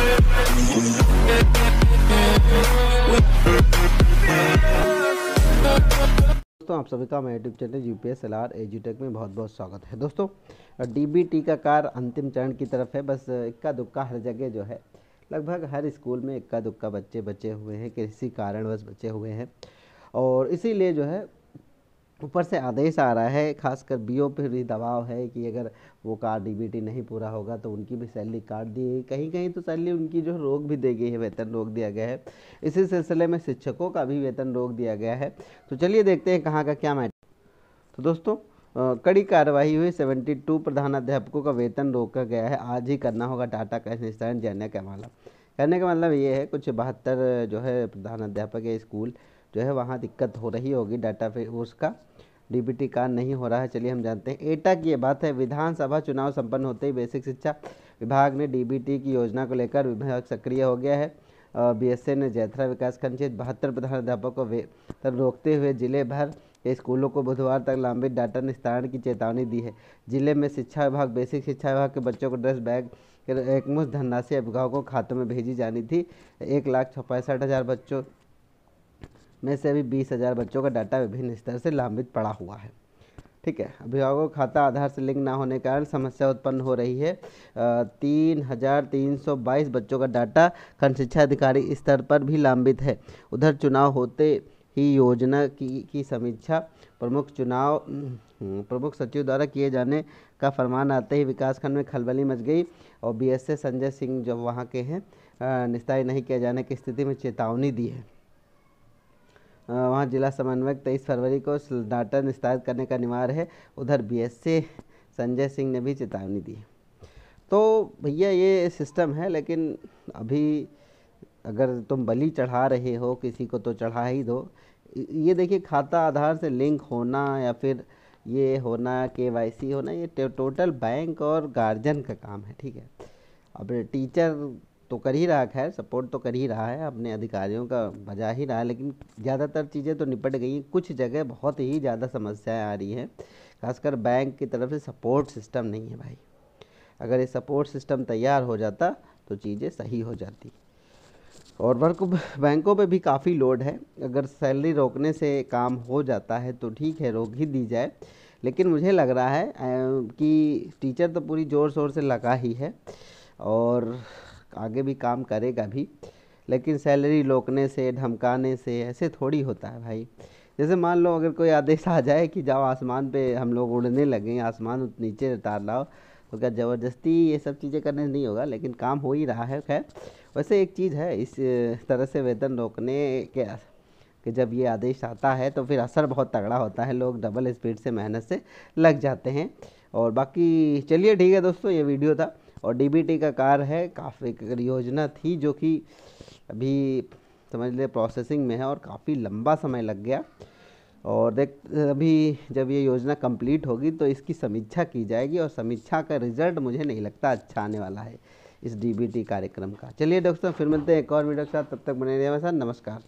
दोस्तों आप सभी का हमारे यूट्यूब चैनल यूपीएस एलआर एजुटेक में बहुत बहुत स्वागत है। दोस्तों डीबीटी का कार्य अंतिम चरण की तरफ है। बस इक्का दुक्का हर जगह जो है, लगभग हर स्कूल में इक्का दुक्का बच्चे बचे हुए हैं, किसी कारणवश बचे हुए हैं। और इसीलिए जो है ऊपर से आदेश आ रहा है, खासकर बीओ पे भी दबाव है कि अगर वो कार्ड डीबीटी नहीं पूरा होगा तो उनकी भी सैलरी काट दी गई, कहीं कहीं तो सैलरी उनकी जो रोक भी दी गई है, वेतन रोक दिया गया है। इसी सिलसिले में शिक्षकों का भी वेतन रोक दिया गया है। तो चलिए देखते हैं कहाँ का क्या मैटर। तो दोस्तों कड़ी कार्रवाई हुई, 72 प्रधानाध्यापकों का वेतन रोका गया है। आज ही करना होगा डाटा का निस्तारण, जानने का मामला। कहने का मतलब ये है कुछ 72 जो है प्रधानाध्यापक है स्कूल जो है, वहाँ दिक्कत हो रही होगी डाटा पे उसका डीबीटी कार्य नहीं हो रहा है। चलिए हम जानते हैं। एटा की ये बात है, विधानसभा चुनाव संपन्न होते ही बेसिक शिक्षा विभाग ने डीबीटी की योजना को लेकर विभाग सक्रिय हो गया है। बीएसए ने जैथरा विकासखंड क्षेत्र 72 प्रधानाध्यापकों को वेतन रोकते हुए जिले भर के स्कूलों को बुधवार तक लंबित डाटा निस्तारण की चेतावनी दी है। जिले में शिक्षा विभाग, बेसिक शिक्षा विभाग के बच्चों को ड्रेस बैग एकमुश्त धनराशि अभिभावकों को खातों में भेजी जानी थी। 1,65,000 बच्चों में से अभी 20,000 बच्चों का डाटा विभिन्न स्तर से लंबित पड़ा हुआ है। ठीक है, अभिभावकों का खाता आधार से लिंक ना होने के कारण समस्या उत्पन्न हो रही है। 3,322 बच्चों का डाटा खंड शिक्षा अधिकारी स्तर पर भी लंबित है। उधर चुनाव होते ही योजना की समीक्षा प्रमुख सचिव द्वारा किए जाने का फरमान आते ही विकासखंड में खलबली मच गई और बीएसए संजय सिंह जो वहाँ के हैं निस्तारण नहीं किए जाने की स्थिति में चेतावनी दी है। वहाँ जिला समन्वयक 23 फरवरी को डाटा निस्तारित करने का अनिवार्य है। उधर बीएसए संजय सिंह ने भी चेतावनी दी। तो भैया ये सिस्टम है, लेकिन अभी अगर तुम बलि चढ़ा रहे हो किसी को तो चढ़ा ही दो। ये देखिए, खाता आधार से लिंक होना या फिर ये होना, केवाईसी होना, ये टोटल बैंक और गार्जियन का काम है। ठीक है, अब टीचर तो कर ही रहा है, खैर सपोर्ट तो कर ही रहा है, अपने अधिकारियों का बजा ही रहा है, लेकिन ज़्यादातर चीज़ें तो निपट गई हैं। कुछ जगह बहुत ही ज़्यादा समस्याएं आ रही हैं, खासकर बैंक की तरफ से सपोर्ट सिस्टम नहीं है भाई। अगर ये सपोर्ट सिस्टम तैयार हो जाता तो चीज़ें सही हो जाती। और बैंकों पे भी काफ़ी लोड है। अगर सैलरी रोकने से काम हो जाता है तो ठीक है, रोक ही दी जाए। लेकिन मुझे लग रहा है कि टीचर तो पूरी ज़ोर शोर से लगा ही है और आगे भी काम करेगा भी, लेकिन सैलरी रोकने से, धमकाने से ऐसे थोड़ी होता है भाई। जैसे मान लो अगर कोई आदेश आ जाए कि जाओ आसमान पे हम लोग उड़ने लगें, आसमान नीचे उतार लाओ, तो क्या ज़बरदस्ती ये सब चीज़ें करने नहीं होगा, लेकिन काम हो ही रहा है। खैर वैसे एक चीज़ है, इस तरह से वेतन रोकने के कि जब ये आदेश आता है तो फिर असर बहुत तगड़ा होता है, लोग डबल स्पीड से मेहनत से लग जाते हैं। और बाकी चलिए ठीक है दोस्तों, ये वीडियो था। और डीबीटी का कार्य है, काफ़ी योजना थी जो कि अभी समझ ले प्रोसेसिंग में है और काफ़ी लंबा समय लग गया। और अभी जब ये योजना कंप्लीट होगी तो इसकी समीक्षा की जाएगी और समीक्षा का रिजल्ट मुझे नहीं लगता अच्छा आने वाला है इस डीबीटी कार्यक्रम का। चलिए दोस्तों, फिर मिलते हैं एक और वीडियो के साथ, तब तक बने रहिए हमारे साथ। नमस्कार।